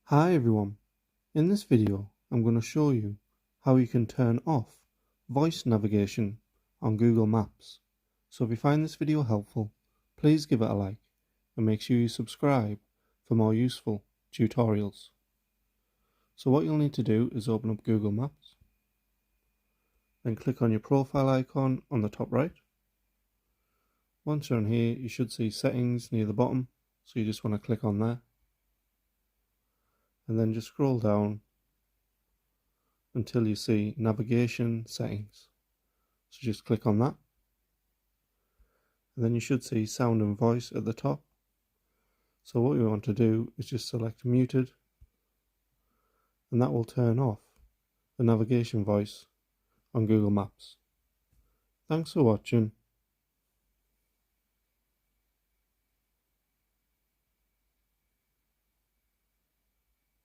Hi everyone, in this video I'm going to show you how you can turn off voice navigation on Google Maps. So if you find this video helpful, please give it a like and make sure you subscribe for more useful tutorials. So what you'll need to do is open up Google Maps, then click on your profile icon on the top right. Once you're on here, you should see settings near the bottom, so you just want to click on there and then just scroll down until you see navigation settings. So just click on that, and then you should see sound and voice at the top. So what we want to do is just select muted, and that will turn off the navigation voice on Google Maps. Thanks for watching.